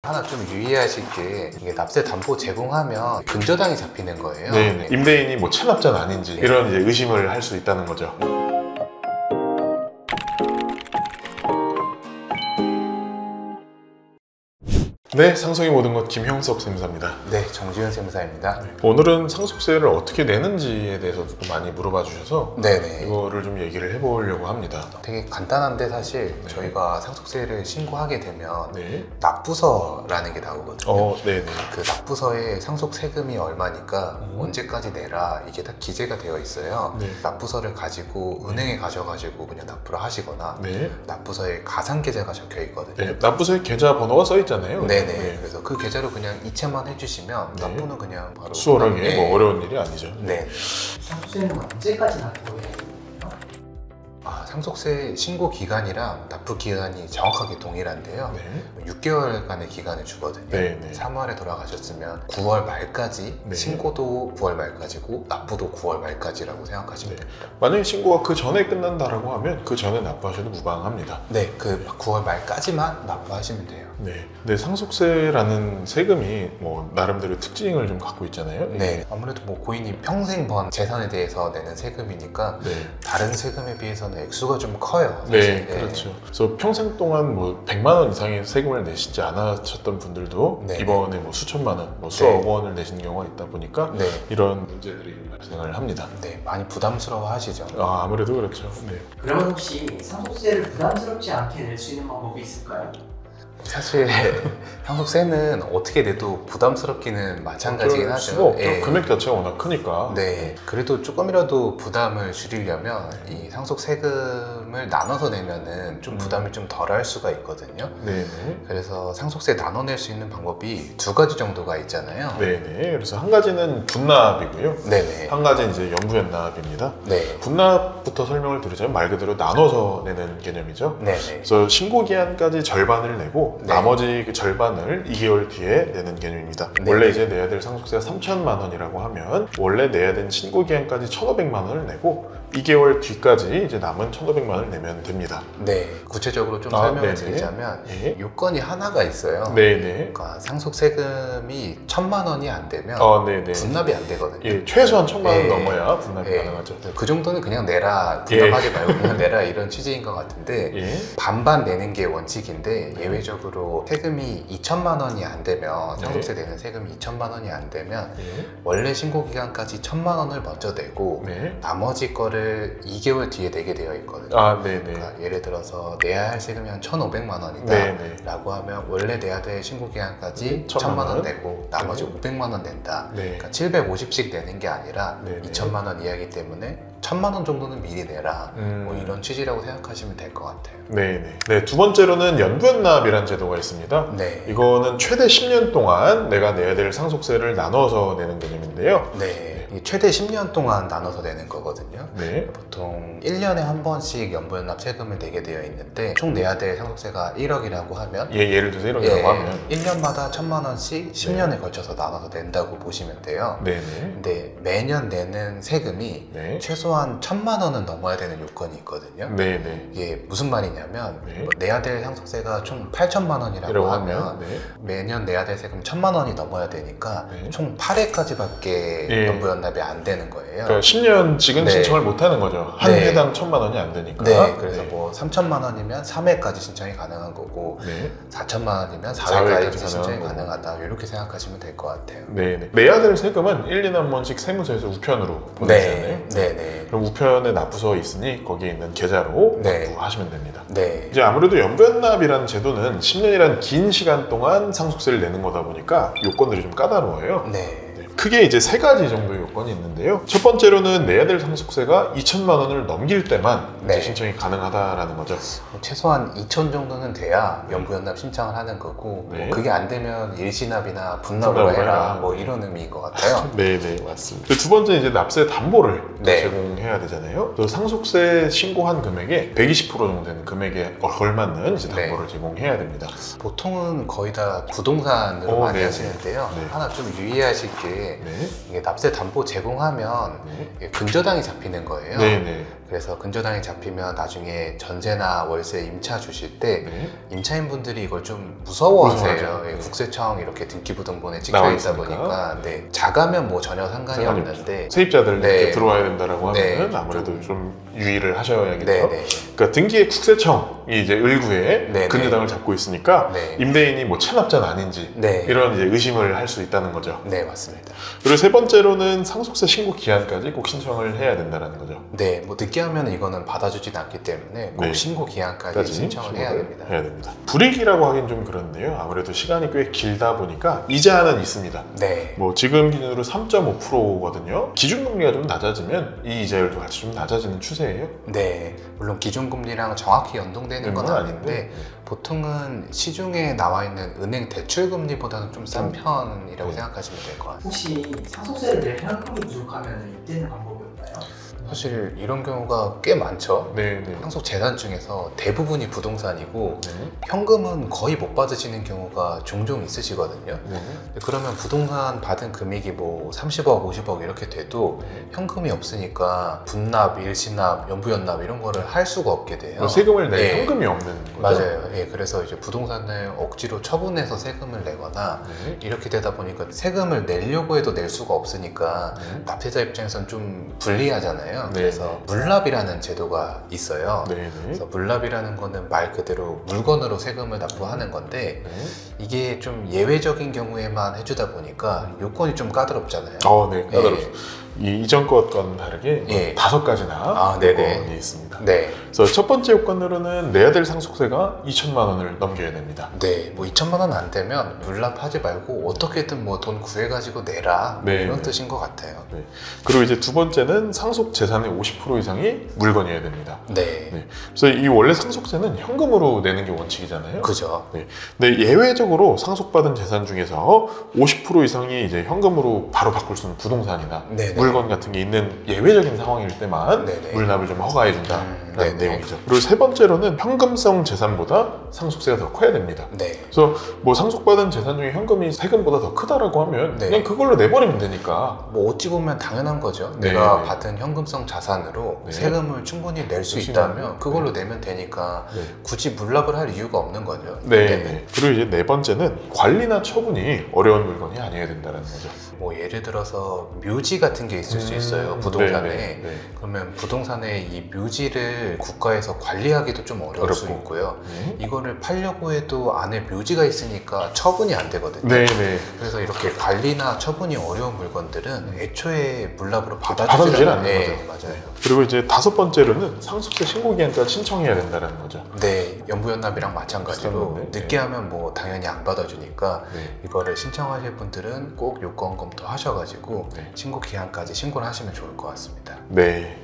하나 좀 유의하실 게 이게 납세 담보 제공하면 근저당이 잡히는 거예요. 네, 임대인이 뭐 체납자는 아닌지 이런 이제 의심을 할 수 있다는 거죠. 네, 상속의 모든 것 김형석 세무사입니다. 네, 정지훈 세무사입니다. 오늘은 상속세를 어떻게 내는지에 대해서도 많이 물어봐 주셔서 네네. 이거를 좀 얘기를 해보려고 합니다. 되게 간단한데 사실 네. 저희가 상속세를 신고하게 되면 네. 납부서라는 게 나오거든요. 네네. 그 납부서에 상속 세금이 얼마니까 언제까지 내라 이게 다 기재가 되어 있어요. 네. 납부서를 가지고 은행에 가셔가지고 그냥 납부를 하시거나 네. 납부서에 가상 계좌가 적혀 있거든요. 네. 납부서에 계좌 번호가 써 있잖아요. 네네. 네. 그래서 그 계좌로 그냥 이체만 해주시면 네. 납부는 그냥 바로 수월하게 네. 뭐 어려운 일이 아니죠. 네. 상속세는 언제까지 납부해야 되나요? 상속세 신고 기간이랑 납부 기간이 정확하게 동일한데요. 네. 6개월간의 기간을 주거든요. 네, 네. 3월에 돌아가셨으면 9월 말까지 네. 신고도 9월 말까지고 납부도 9월 말까지라고 생각하시면 네. 됩니다. 만약에 신고가 그 전에 끝난다라고 하면 그 전에 납부하셔도 무방합니다. 네, 그 9월 말까지만 납부하시면 돼요. 네. 근데 상속세라는 세금이 뭐 나름대로 특징을 좀 갖고 있잖아요. 네, 아무래도 뭐 고인이 평생 번 재산에 대해서 내는 세금이니까 네. 다른 세금에 비해서는 액수가 좀 커요. 네, 사실. 그렇죠. 그래서 평생 동안 뭐 100만 원 이상의 세금을 내시지 않으셨던 분들도 네. 이번에 뭐 수천만 원, 뭐 수억 네. 원을 내신 경우가 있다 보니까 네. 이런 문제들이 발생을 합니다. 네, 많이 부담스러워 하시죠. 아무래도 그렇죠. 네. 그러면 혹시 상속세를 부담스럽지 않게 낼 수 있는 방법이 있을까요? 사실 상속세는 어떻게 내도 부담스럽기는 마찬가지긴 어쩔 하죠. 수가 없죠. 예. 금액 자체가 워낙 크니까. 네, 그래도 조금이라도 부담을 줄이려면 이 상속 세금을 나눠서 내면은 좀 부담이 좀 덜할 수가 있거든요. 네네. 그래서 상속세 나눠낼 수 있는 방법이 두 가지 정도가 있잖아요. 네네. 그래서 한 가지는 분납이고요. 네네. 한 가지는 이제 연부연납입니다. 네. 분납부터 설명을 드리자면 말 그대로 나눠서 내는 개념이죠. 네네. 그래서 신고 기한까지 절반을 내고 네. 나머지 그 절반을 2개월 뒤에 내는 개념입니다. 네. 원래 이제 내야 될 상속세가 3천만 원이라고 하면 원래 내야 된 신고 기한까지 1,500만 원을 내고 2개월 뒤까지 이제 남은 1,500만 원을 내면 됩니다. 네. 구체적으로 좀 아, 설명을 네네. 드리자면 네. 요건이 하나가 있어요. 네네. 그러니까 상속 세금이 1,000만 원이 안 되면 네네. 분납이 안 되거든요. 예, 최소한 1,000만 원 예. 넘어야 분납이 예. 가능하죠. 그 정도는 그냥 내라, 분납하지 말고 그냥 내라 이런 취지인 것 같은데 예. 반반 내는 게 원칙인데 예외적으로 세금이 2천만 원이 안 되면 상속세 내는 세금이 2천만 원이 안 되면 예. 원래 신고 기간까지 1,000만 원을 먼저 내고 네. 나머지 거를 2개월 뒤에 내게 되어 있거든요. 네네. 그러니까 예를 들어서 내야 할 세금이 한 1,500만 원이다 네네. 라고 하면 원래 내야 될 신고 기간까지 1,000만 1,000만 원 원. 내고 나머지 네. 500만 원 낸다. 네. 그러니까 750씩 내는 게 아니라 네네. 2천만 원 이하이기 때문에 1,000만 원 정도는 미리 내라. 뭐 음. 이런 취지라고 생각하시면 될 것 같아요. 네네. 네, 두 번째로는 연부연납이라는 제도가 있습니다. 네. 이거는 최대 10년 동안 내가 내야 될 상속세를 나눠서 내는 개념인데요. 네. 이게 최대 10년 동안 나눠서 내는 거거든요. 네. 보통 1년에 한 번씩 연부연납 세금을 내게 되어 있는데 총 내야 될 상속세가 1억이라고 하면 예를 들어서 이런다고 하면 1년마다 1,000만 원씩 10년에 걸쳐서 나눠서 낸다고 보시면 돼요. 네네. 근데 매년 내는 세금이 네. 최소한 1,000만 원은 넘어야 되는 요건이 있거든요. 네네. 이게 무슨 말이냐면 네. 뭐 내야 될 상속세가 총 8천만 원이라고 이라고 하면 하면 네. 매년 내야 될 세금 1,000만 원이 넘어야 되니까 네. 총 8회까지밖에 예. 연부연납이 안 되는 거예요. 그러니까 10년씩은 네. 신청을 못 하는 거죠. 한 네. 회당 1,000만 원이 안 되니까. 네, 그래서 네. 뭐 3천만 원이면 3회까지 신청이 가능한 거고 네. 4천만 원이면 4회까지 4회까지 신청이 가능한 가능하다. 이렇게 생각하시면 될 것 같아요. 네네. 내야 될 세금은 1년에 한 번씩 세무서에서 우편으로 보내잖아요. 네. 그럼 우편에 납부서 있으니 거기에 있는 계좌로 네. 납부하시면 됩니다. 네. 이제 아무래도 연부연납이라는 제도는 10년이란 긴 시간 동안 상속세를 내는 거다 보니까 요건들이 좀 까다로워요. 네. 크게 이제 세 가지 정도의 요건이 있는데요. 첫 번째로는 내야 될 상속세가 2천만 원을 넘길 때만 네. 이제 신청이 가능하다라는 거죠. 최소한 2천 정도는 돼야 연부연납 신청을 하는 거고 네. 뭐 그게 안 되면 일시납이나 분납으로 분납으로 해라 해라. 뭐 이런 의미인 것 같아요. 네네, 맞습니다. 두 번째 이제 납세 담보를 또 네. 제공해야 되잖아요. 또 상속세 신고한 금액의 120% 정도 되는 금액에 걸맞는 이제 네. 담보를 제공해야 됩니다. 보통은 거의 다 부동산으로 많이 네네. 하시는데요. 네. 하나 좀 유의하실 게 네. 이게 납세 담보 제공하면 네. 이게 근저당이 잡히는 거예요. 네네. 그래서 근저당이 잡히면 나중에 전세나 월세 임차 주실 때 네. 임차인분들이 이걸 좀 무서워하세요. 무서워하죠. 예, 네. 국세청 이렇게 등기부등본에 찍혀 나와 있다 있으니까. 보니까 네, 작으면 뭐 전혀 상관이 상관이 없는데 세입자들 네. 이렇게 들어와야 된다라고 네. 하면 아무래도 좀 유의를 하셔야겠죠. 네네. 그러니까 등기의 국세청이 이제 을구에 네네. 근저당을 잡고 있으니까 네. 임대인이 뭐 체납자는 아닌지 네. 이런 이제 의심을 할 수 있다는 거죠. 네, 맞습니다. 그리고 세 번째로는 상속세 신고 기한까지 꼭 신청을 해야 된다는 거죠. 네, 뭐 늦게 하면 이거는 받아주진 않기 때문에 꼭 네. 신고 기한까지 까지 신청을 해야 신고를 됩니다. 해야 됩니다. 불이익이라고 하긴 좀 그런데요. 아무래도 시간이 꽤 길다 보니까 이자는 있습니다. 네. 뭐 지금 기준으로 3.5%거든요. 기준금리가 좀 낮아지면 이 이자율도 같이 좀 낮아지는 추세예요. 네, 물론 기준금리랑 정확히 연동되는 건 아닌데 네. 보통은 시중에 나와 있는 은행 대출금리보다는 좀 싼 편이라고 네. 생각하시면 될 것 같아요. 혹시 상속세를 낼 현금이 부족하면 이때는 방법이 없나요? 사실 이런 경우가 꽤 많죠. 네, 네. 상속 재산 중에서 대부분이 부동산이고 네. 현금은 거의 못 받으시는 경우가 종종 있으시거든요. 네. 그러면 부동산 받은 금액이 뭐 30억, 50억 이렇게 돼도 현금이 없으니까 분납, 일시납, 연부연납 이런 거를 할 수가 없게 돼요. 세금을 낼 네. 현금이 없는 거죠. 맞아요. 예, 그래서 이제 부동산을 억지로 처분해서 세금을 내거나 네. 이렇게 되다 보니까 세금을 내려고 해도 낼 수가 없으니까 네. 납세자 입장에선 좀 불리하잖아요. 네. 그래서 물납이라는 제도가 있어요. 네. 네. 그래서 물납이라는 거는 말 그대로 물건으로 세금을 납부하는 건데 네. 이게 좀 예외적인 경우에만 해주다 보니까 요건이 좀 까다롭잖아요. 네. 까다롭죠. 이 이전 것과는 다르게 예. 5가지나 네네. 요건이 있습니다. 네. 그래서 첫 번째 요건으로는 내야 될 상속세가 2천만 원을 넘겨야 됩니다. 네, 뭐 2천만 원 안 되면 물납하지 말고 어떻게든 뭐 돈 구해가지고 내라 네, 이런 네. 뜻인 것 같아요. 네. 그리고 이제 두 번째는 상속 재산의 50% 이상이 물건이어야 됩니다. 네, 네. 그래서 이 원래 상속세는 현금으로 내는 게 원칙이잖아요. 그죠. 근데 예외적으로 상속받은 재산 중에서 50% 이상이 이제 현금으로 바로 바꿀 수 있는 부동산이나 네네. 물건 같은 게 있는 예외적인 상황일 때만 네네. 물납을 좀 허가해 준다라는 네네. 내용이죠. 그리고 세 번째로는 현금성 재산보다 상속세가 더 커야 됩니다. 네, 그래서 뭐 상속받은 재산 중에 현금이 세금보다 더 크다라고 하면 네. 그냥 그걸로 내버리면 되니까. 뭐 어찌 보면 당연한 거죠. 네, 내가 네. 받은 현금성 자산으로 네. 세금을 충분히 낼 수 낼수 있다면 있는, 그걸로 내면 되니까 네. 굳이 물납을 할 이유가 없는 거죠. 네, 네. 그리고 이제 네 번째는 관리나 처분이 어려운 물건이 아니어야 된다는 거죠. 뭐 예를 들어서 묘지 같은 게 있을 수 있어요. 부동산에. 네, 네, 네. 그러면 부동산의 이 묘지를 국가에서 관리하기도 좀 어려울 수 어렵고. 있고요. 네. 이거를 팔려고 해도 안에 묘지가 있으니까 처분이 안 되거든요. 네, 네. 그래서 이렇게 관리나 처분이 어려운 물건들은 애초에 물납으로 받아주질 받아주질 않는 네, 거죠. 맞아요. 그리고 이제 다섯 번째로는 상속세 신고 기한까지 신청해야 된다는 거죠. 네, 연부연납이랑 마찬가지로 비슷한 건데? 늦게 하면 뭐 당연히 안 받아주니까 네. 이거를 신청하실 분들은 꼭 요건 검토하셔가지고 네. 신고 기한까지 신고를 하시면 좋을 것 같습니다. 네.